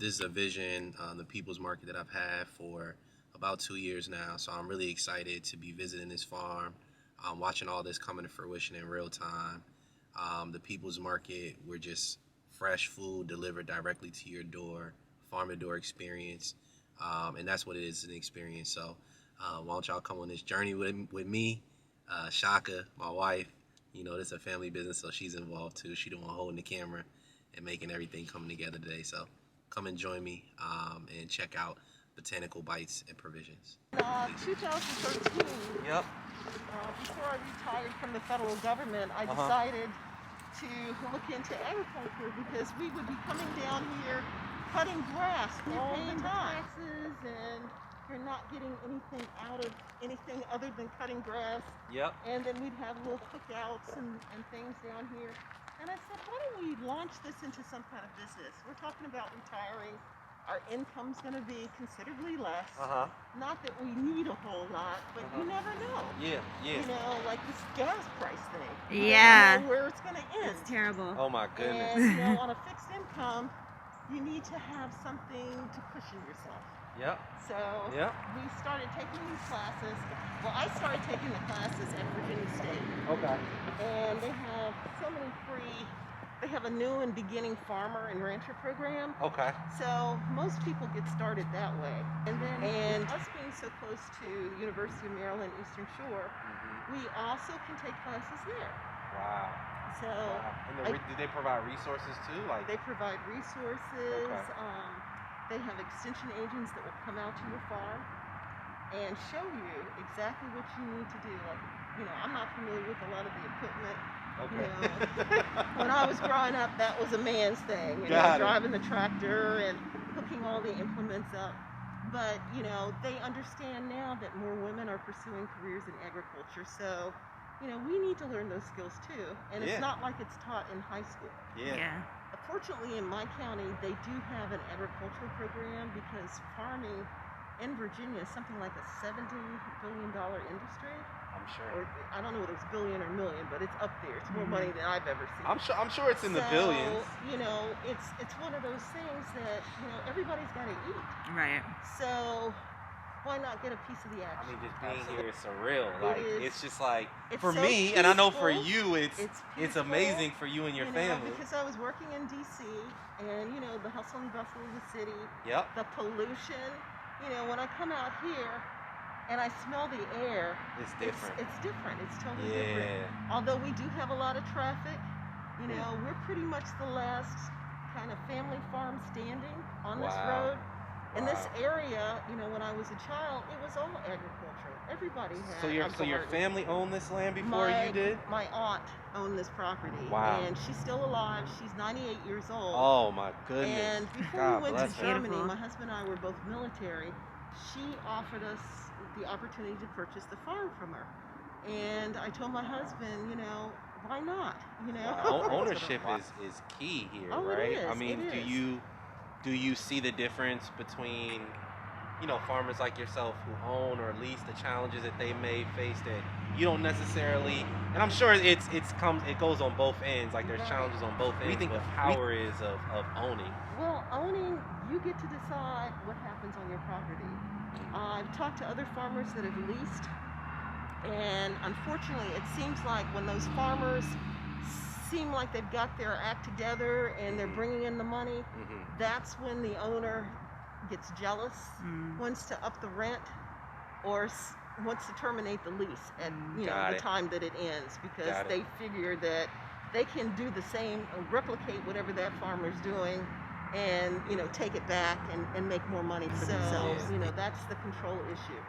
This is a vision, the People's Market that I've had for about 2 years now. So I'm really excited to be visiting this farm, watching all this coming to fruition in real time. The People's Market, we're just fresh food delivered directly to your door, farm-to-door experience, and that's what it is, an experience. So why don't y'all come on this journey with me, Shaka, my wife. You know, this is a family business, so she's involved too. She's the one holding the camera and making everything come together today. So come and join me and check out Botanical Bites and Provisions. 2013, Yep. before I retired from the federal government, I decided to look into agriculture because we would be coming down here cutting grass all the time. Taxes, and you're not getting anything out of anything other than cutting grass. Yep. And then we'd have little cookouts and things down here. And I said, why don't we launch this into some kind of business? We're talking about retiring. Our income's going to be considerably less. Not that we need a whole lot, but you never know. Yeah. You know, like this gas price thing. Yeah. You don't know where it's going to end. It's terrible. Oh my goodness. And, you know, on a fixed income, you need to have something to cushion yourself. Yep. So we started taking these classes. Well, I started taking the classes at Virginia State. Okay. And they have so many free, they have a new and beginning farmer and rancher program. Okay. So most people get started that way. And us being so close to the University of Maryland Eastern Shore, we also can take classes there. Wow. So And do they provide resources too? Like they provide resources. They have extension agents that will come out to your farm and show you exactly what you need to do. Like, you know, I'm not familiar with a lot of the equipment. Okay. You know, when I was growing up, that was a man's thing. You know, driving the tractor and hooking all the implements up. But, you know, they understand now that more women are pursuing careers in agriculture. So, you know, we need to learn those skills too. And it's not like it's taught in high school. Yeah. Fortunately, in my county, they do have an agricultural program because farming in Virginia is something like a $70 billion industry. I'm sure. Or I don't know whether it's billion or million, but it's up there. It's more money than I've ever seen. I'm sure it's in the billions. You know, it's one of those things that, you know, everybody's got to eat. Right. So why not get a piece of the I action? mean, just being here is surreal. Like it's just like for so me, peaceful. and I know for you, it's peaceful, amazing for you and your family. Because I was working in D.C. and you know the hustle and bustle of the city. Yep. The pollution. You know, when I come out here and I smell the air, It's different. It's different. It's totally different. Although we do have a lot of traffic, you know, we're pretty much the last kind of family farm standing on this road. In this area, you know, when I was a child, it was all agricultural. Everybody had. So your family owned this land before you did? My aunt owned this property. Wow. And she's still alive. She's 98 years old. Oh my goodness. And before we went to Germany, my husband and I were both military. She offered us the opportunity to purchase the farm from her. And I told my husband, you know, why not? You know, ownership is key here, right? It is, I mean, do you see the difference between, you know, farmers like yourself who own or lease, the challenges that they may face that you don't necessarily, and I'm sure it goes on both ends, like there's challenges on both ends. What do you think the power is of owning? Well, owning, you get to decide what happens on your property. I've talked to other farmers that have leased, and unfortunately it seems like when those farmers seem like they've got their act together and they're bringing in the money, that's when the owner gets jealous, wants to up the rent, or wants to terminate the lease at the time that it ends, because they figure that they can do the same, replicate whatever that farmer's doing, and you know, take it back and make more money for themselves. You know, that's the control issue.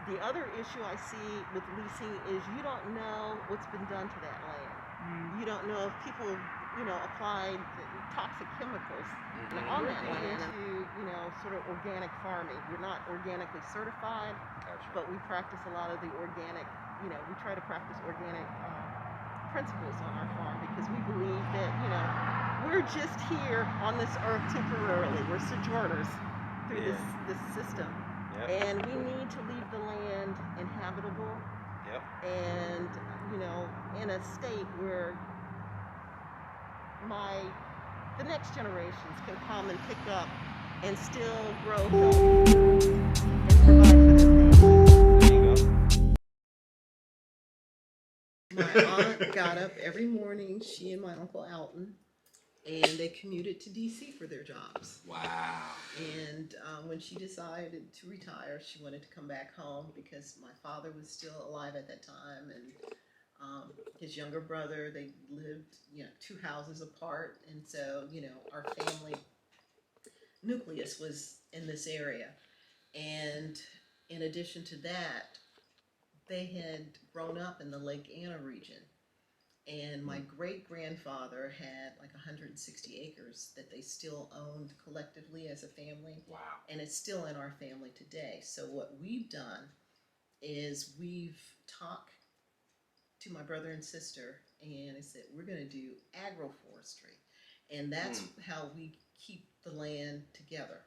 The other issue I see with leasing is you don't know what's been done to that land. You don't know if people, you know, applied toxic chemicals on that land to, you know, sort of organic farming. We're not organically certified, but we practice a lot of the organic, you know, we try to practice organic principles on our farm because we believe that, you know, we're just here on this earth temporarily. We're sojourners through this system. And we need to leave the land inhabitable and, you know, in a state where the next generations can come and pick up and still grow healthy and provide for their families. There you go. My aunt got up every morning, she and my uncle Alton, and they commuted to DC for their jobs. Wow. And when she decided to retire, she wanted to come back home because my father was still alive at that time, and his younger brother, they lived, 2 houses apart, and so, our family nucleus was in this area. And in addition to that, they had grown up in the Lake Anna region. And my great grandfather had like 160 acres that they still owned collectively as a family. Wow. And it's still in our family today. So what we've done is we've talked to my brother and sister, and I said, we're going to do agroforestry. And that's how we keep the land together.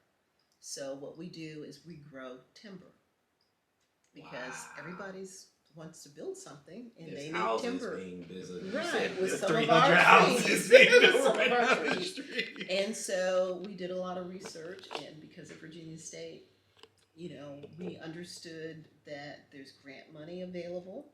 So what we do is we grow timber, because everybody's wants to build something, and There's they need houses timber. being built. Right, with some of 300 our houses trees. being With built some right of our down the trees. street. And so we did a lot of research, and because of Virginia State, we understood that there's grant money available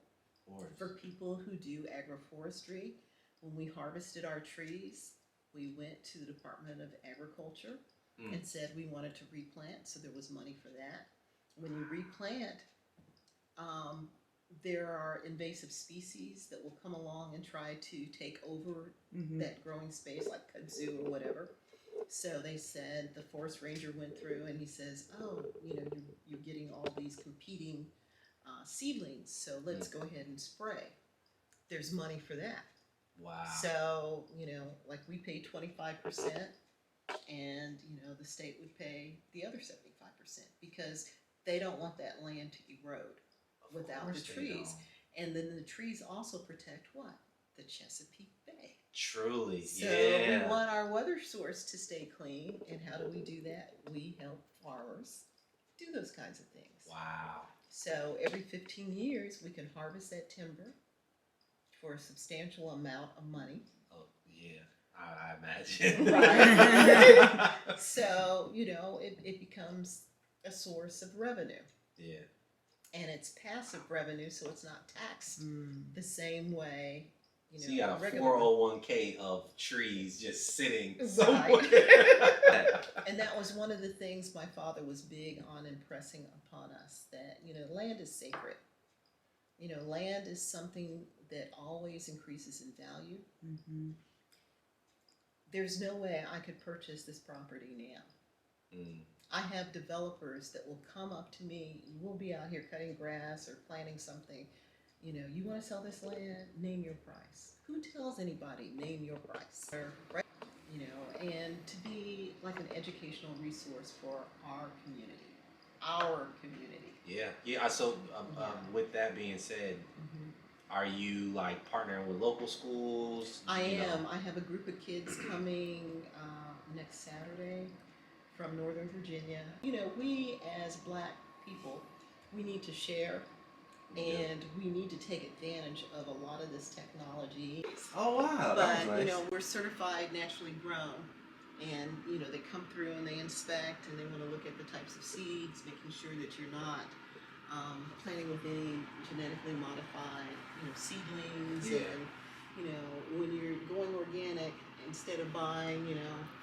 for people who do agroforestry. When we harvested our trees, we went to the Department of Agriculture and said we wanted to replant, so there was money for that. When you replant, there are invasive species that will come along and try to take over that growing space, like kudzu or whatever. So they said, the forest ranger went through and he says, oh, you're getting all these competing seedlings, so let's go ahead and spray. There's money for that. Wow. So, like we pay 25%, and, the state would pay the other 75%, because they don't want that land to erode without the trees. And then the trees also protect what? The Chesapeake Bay. Truly, So yeah. we want our weather source to stay clean, and how do we do that? We help farmers do those kinds of things. Wow. So every 15 years, we can harvest that timber for a substantial amount of money. Oh, yeah, I imagine. Right. So, it becomes a source of revenue. Yeah. And it's passive revenue, so it's not taxed the same way, So you got a regular 401k of trees just sitting Right. somewhere. And that was one of the things my father was big on impressing upon us, that, land is sacred. Land is something that always increases in value. There's no way I could purchase this property now. I have developers that will come up to me, we'll be out here cutting grass or planting something. You want to sell this land? Name your price. Who tells anybody, name your price? Right? And to be like an educational resource for our community. Our community. Yeah. So, with that being said, are you like partnering with local schools? I am. I have a group of kids coming next Saturday from Northern Virginia. We as Black people, we need to share, and we need to take advantage of a lot of this technology. Oh, wow. But, nice. We're certified naturally grown, and, they come through and they inspect, and they want to look at the types of seeds, making sure that you're not planting with any genetically modified, seedlings. Yeah. And, when you're going organic, instead of buying,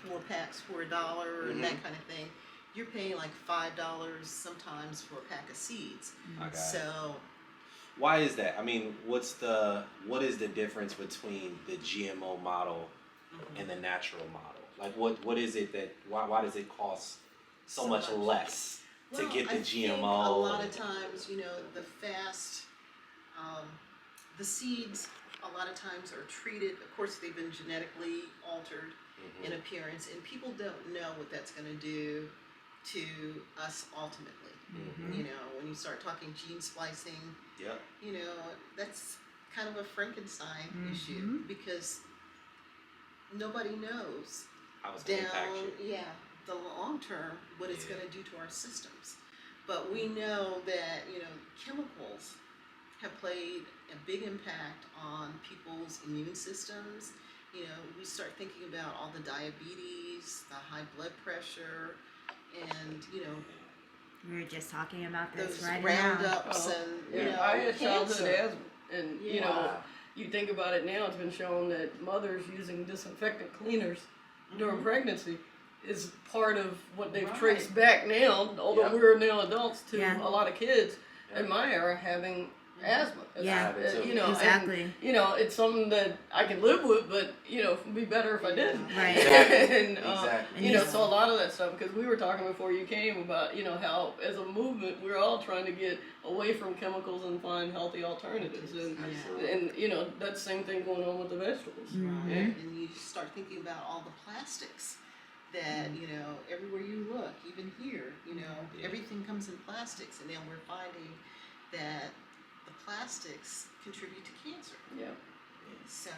4 packs for $1 and that kind of thing, you're paying like $5 sometimes for a pack of seeds. So why is that? I mean, what is the difference between the GMO model and the natural model? Like, what is it that why does it cost so much less to get the I GMO? think a lot of times, the seeds a lot of times are treated. Of course, they've been genetically altered in appearance, and people don't know what that's going to do to us ultimately. When you start talking gene splicing, that's kind of a Frankenstein issue, because nobody knows How it's going to impact you. the long term what it's going to do to our systems. But we know that chemicals have played a big impact on people's immune systems. We start thinking about all the diabetes, the high blood pressure, and We were just talking about this those right roundups now. and I had childhood cancer. asthma, and you think about it now. It's been shown that mothers using disinfectant cleaners during pregnancy is part of what they've traced back now. Although we're now adults, to a lot of kids in my era having asthma. Exactly. And, it's something that I can live with, but it'd be better if I didn't. Right. And Exactly. so a lot of that stuff, because we were talking before you came about how as a movement we're all trying to get away from chemicals and find healthy alternatives, and that same thing going on with the vegetables. Mm-hmm. Yeah. And you start thinking about all the plastics that everywhere you look, even here, everything comes in plastics, and then we're finding that the plastics contribute to cancer. Yeah. So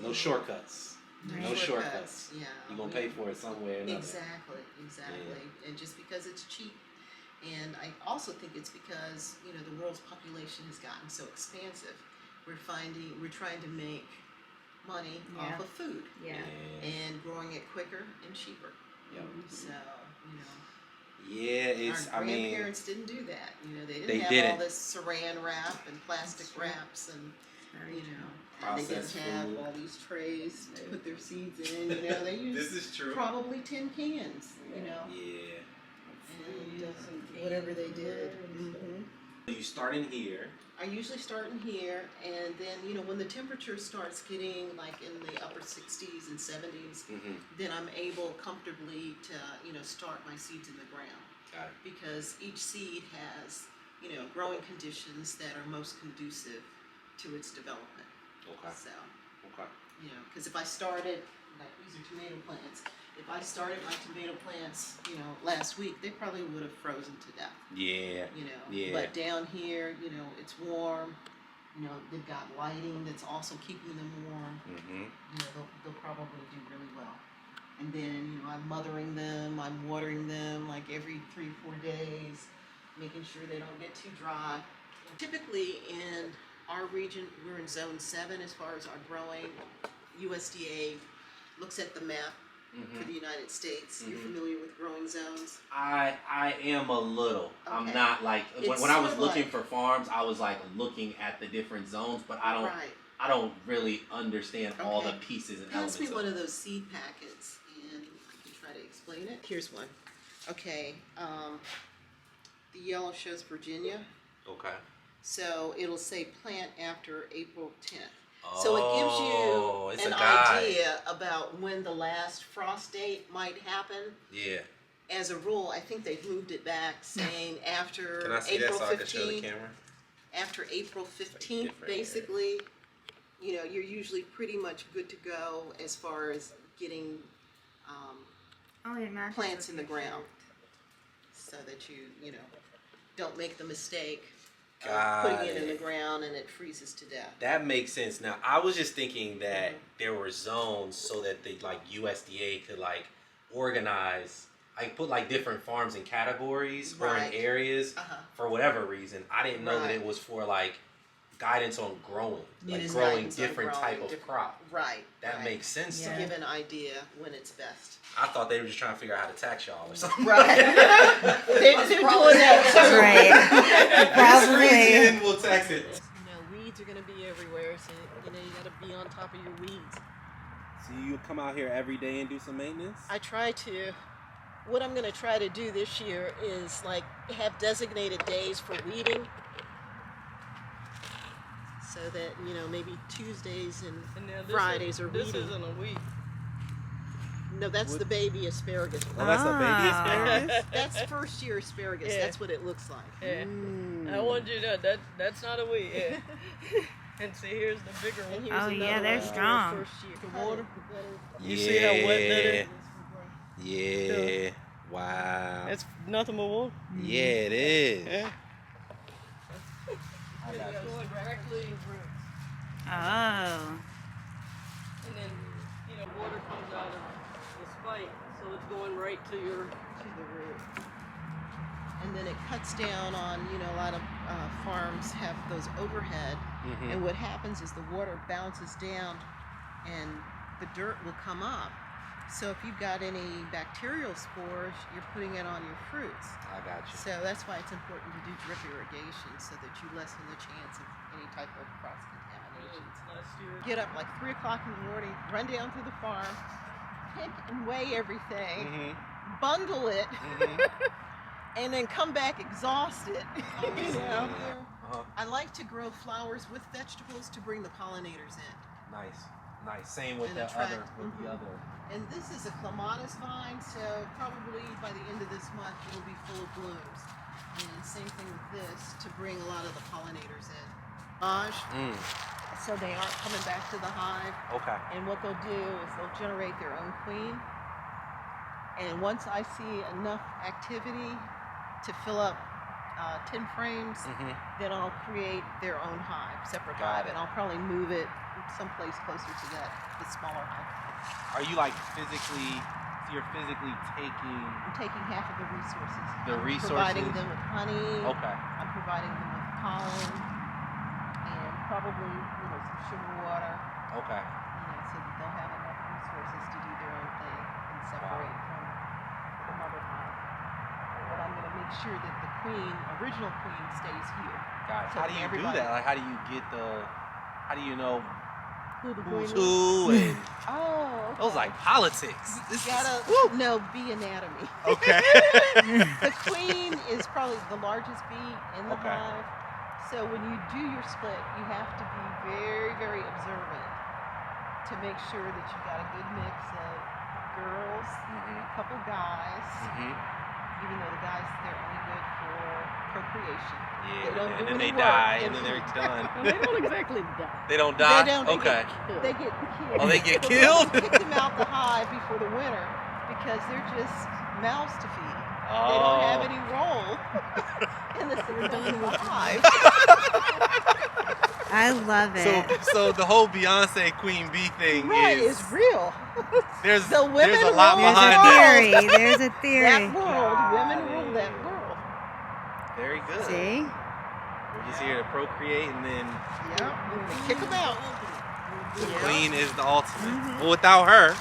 No shortcuts. Right. No shortcuts. Yeah. You're gonna pay for it somewhere or another. Exactly. Yeah. And just because it's cheap, and I also think it's because the world's population has gotten so expansive. We're trying to make money off of food. Yeah. And growing it quicker and cheaper. Yep. So Yeah, our grandparents didn't do that. They They didn't have didn't. all this saran wrap and plastic wraps and and they Processed didn't have food. all these trays to put their seeds in. They used This is true. probably tin cans. Yeah. And whatever they did. You start in here. I usually start in here, and then when the temperature starts getting like in the upper 60s and 70s, then I'm able comfortably to start my seeds in the ground. Got it. Because each seed has growing conditions that are most conducive to its development. Okay. So Okay. because if I started, like these are tomato plants, if I started my tomato plants last week, they probably would have frozen to death. Yeah. Yeah. But down here, it's warm. They've got lighting that's also keeping them warm. They'll probably do really well. And then, I'm mothering them, I'm watering them like every 3 or 4 days, making sure they don't get too dry. Typically in our region, we're in zone 7 as far as our growing. USDA looks at the map for the United States. You're familiar with growing zones? I am a little. Okay. I'm not like It's when I was sort of looking like- for farms, I was like looking at the different zones, but I don't Right. I don't really understand all the Okay. pieces and Pass elements me of one it. of those seed packets and I can try to explain it. Here's one. Okay, the yellow shows Virginia. Okay. So it'll say plant after April 10th. Oh, So it it's gives you a an guide. idea about when the last frost date might happen. Yeah. As a rule, I think they've moved it back, saying after Can I see April that so I can show the 15th. camera? After April 15th, different basically, you're usually pretty much good to go as far as getting plants in the ground, so that you don't make the mistake of Got putting it in the it. ground and it freezes to death. That makes sense. Now, I was just thinking that there were zones so that they like USDA could like organize, like put like different farms in categories or in Right. areas for whatever reason. I didn't know that Right. it was for like guidance on growing, It like is growing guidance on different growing type of different- crop. Right. That right. makes sense To to me. give an idea when it's best. I thought they were just trying to figure out how to tax y'all or something. Right. they're doing that too. Right. This Probably. region will tax it. Weeds are going to be everywhere, so you got to be on top of your weeds. So you come out here every day and do some maintenance? I try to. What I'm going to try to do this year is like have designated days for weeding, so that maybe Tuesdays and now Fridays are this weeding. isn't a weed. No, that's the baby asparagus. Oh, that's a baby Ah. asparagus? That's first year asparagus. Yeah. That's what it looks like. Yeah. Mm. I want you to know that's not a weed. Yeah. And see, here's the bigger And one. here's Oh, yeah, another they're one for strong. First year. The water. Yeah. You see how wet that is? Yeah. Wow. That's nothing but water. Yeah, it is. Yeah. I got It you. goes directly through. Oh. And then, water comes out of the spike, so it's going right to the root. And then it cuts down on, a lot of farms have those overhead. Mhm. And what happens is the water bounces down and the dirt will come up. So if you've got any bacterial spores, you're putting it on your fruits. I got you. So that's why it's important to do drip irrigation so that you lessen the chance of any type of cross contaminations. Get up like 3 o'clock in the morning, run down through the farm, pick and weigh everything, bundle it, and then come back exhausted. You know? I like to grow flowers with vegetables to bring the pollinators in. Nice. Same with And the attract- other. And this is a clematis vine, so probably by the end of this month it'll be full of blooms. And same thing with this to bring a lot of the pollinators in. So they aren't coming back to the hive. Okay. And what they'll do is they'll generate their own queen. And once I see enough activity to fill up 10 frames, then I'll create their own hive, separate hive, and I'll probably move it someplace closer to the smaller hive. Are you like physically? So you're physically taking I'm taking half of the resources. the I'm resources. providing them with honey. Okay. I'm providing them with pollen and probably some sugar water. Okay. So that they'll have enough resources to do their own thing and separate from the mother hive. But I'm going to make sure that the original queen, stays here. Got it. So How do you do everybody- that? Like, how do you get How do you know Who the who's queen is? who? And Oh, those like politics. You This is- gotta be anatomy. Okay. The queen is probably the largest bee in the Okay. hive. So when you do your split, you have to be very, very observant to make sure that you've got a good mix of girls, a couple guys, even though the guys, they're only good for procreation. They don't do and then any they work. die, and then they're done. They don't exactly die. They don't die? They don't. Okay. They get killed. Oh, they get So killed? we kick them out the hive before the winter because they're just mouths to feed. They don't have any role in the system of the hive. I love it. So the whole Beyonce Queen Bee thing Right, is it's real. there's The women a lot rule behind the that. world. There's a theory. That world, women Got rule it. that world. Very good. See? We're just here to procreate, and then Yeah, kick them out. the Yeah. queen is the ultimate. Well, without her,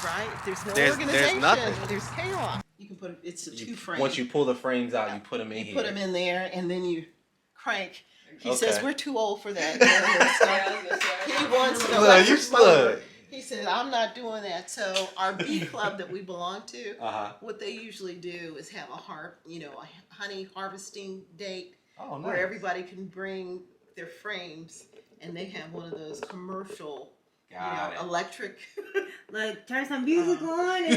Right, there's no There's organization. nothing. There's chaos. You can put it's a two frame. once you pull the frames out, you put them in You here. put them in there, and then you crank. He Okay. says we're too old for that. He wants the Look, electric you motor. look. He said, I'm not doing that. So our bee club that we belong to, what they usually do is have a honey harvesting date Oh, where everybody can bring their frames, and they have one of those commercial, Got it. electric. Like, turn some music on. And...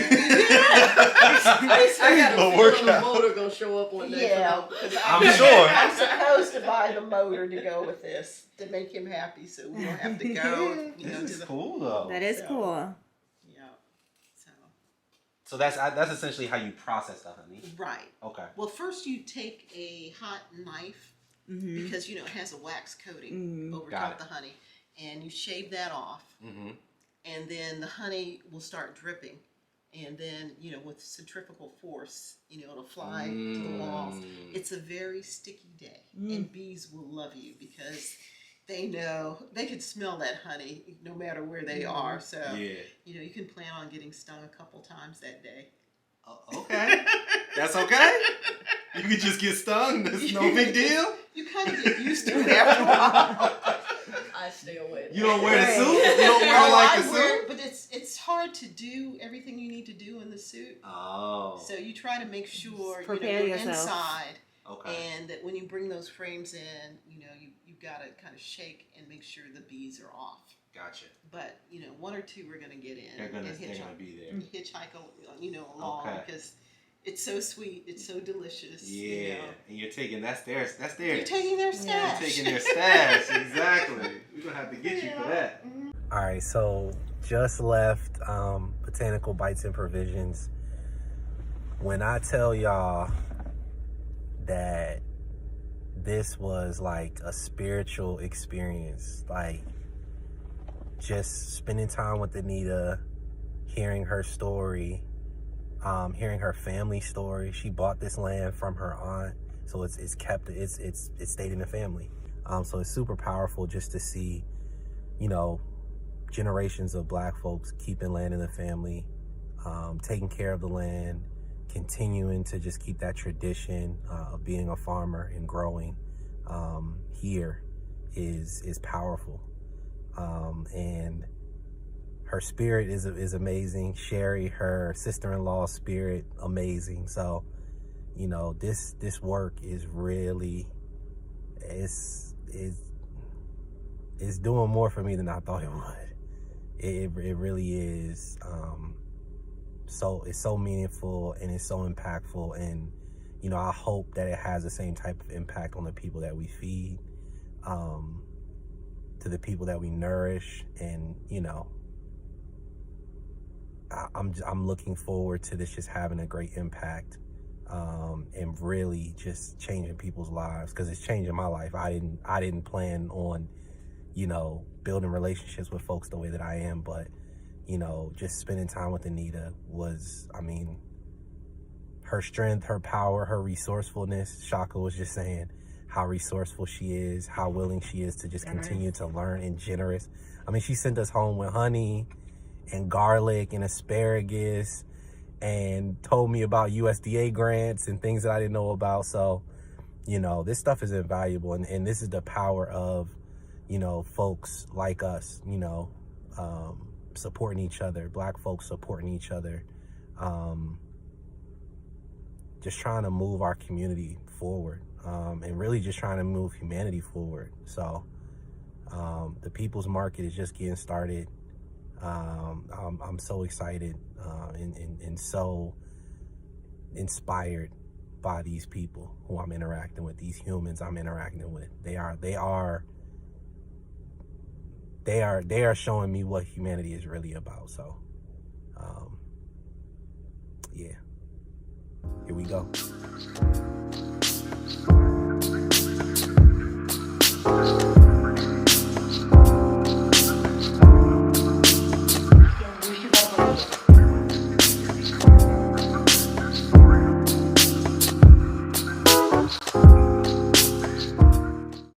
I got a But feeling work the out. motor gonna show up one day. Yeah, I'm sure. I'm supposed to buy the motor to go with this to make him happy, so we don't have to go. This is cool though. That is cool. Yeah. So that's essentially how you process the honey. Right. Okay. Well, first you take a hot knife because it has a wax coating over Got top it. the honey, and you shave that off, and then the honey will start dripping, and then with centrifugal force, it'll fly to the walls. It's a very sticky day, and bees will love you because they know they can smell that honey no matter where they are. So you can plan on getting stung a couple times that day. Okay. That's okay? You could just get stung. That's no big deal? You kind of get used to it after a while. I stay away. You don't wear the suit? You don't wear like the suit? But it's hard to do everything you need to do in the suit. Oh. So you try to make sure Prepare you're yourself. inside. Okay. And that when you bring those frames in, you've got to kind of shake and make sure the bees are off. Gotcha. But one or two are gonna get in. They're gonna and be there. hitchhike, along Okay. because it's so sweet, it's so delicious. Yeah. And you're taking that's theirs. You're taking their You're stash. taking their stash. Exactly. We're gonna have to get you for that. All right. So just left Botanical Bites and Provisions. When I tell y'all that this was like a spiritual experience, like just spending time with Anita, hearing her story, hearing her family story. She bought this land from her aunt, so it's stayed in the family. So it's super powerful just to see, generations of Black folks keeping land in the family, taking care of the land, continuing to just keep that tradition of being a farmer and growing here is powerful. And her spirit is amazing. Sherry, her sister-in-law's spirit, amazing. So, you know, this work is really, it's doing more for me than I thought it would. It really is. So it's so meaningful and it's so impactful, and you know, I hope that it has the same type of impact on the people that we feed, to the people that we nourish, and you know, I'm looking forward to this just having a great impact, and really just changing people's lives, because it's changing my life. I didn't plan on, you know, building relationships with folks the way that I am, but you know, just spending time with Anita was, I mean, her strength, her power, her resourcefulness. Shaka was just saying how resourceful she is, how willing she is to just continue to learn, and generous. I mean, she sent us home with honey and garlic and asparagus, and told me about USDA grants and things that I didn't know about. So, you know, this stuff is invaluable, and this is the power of, you know, folks like us, you know, supporting each other, Black folks supporting each other, just trying to move our community forward, and really just trying to move humanity forward. So the People's Market is just getting started. I'm so excited and so inspired by these people who I'm interacting with, these humans I'm interacting with. They are showing me what humanity is really about. So, yeah, here we go.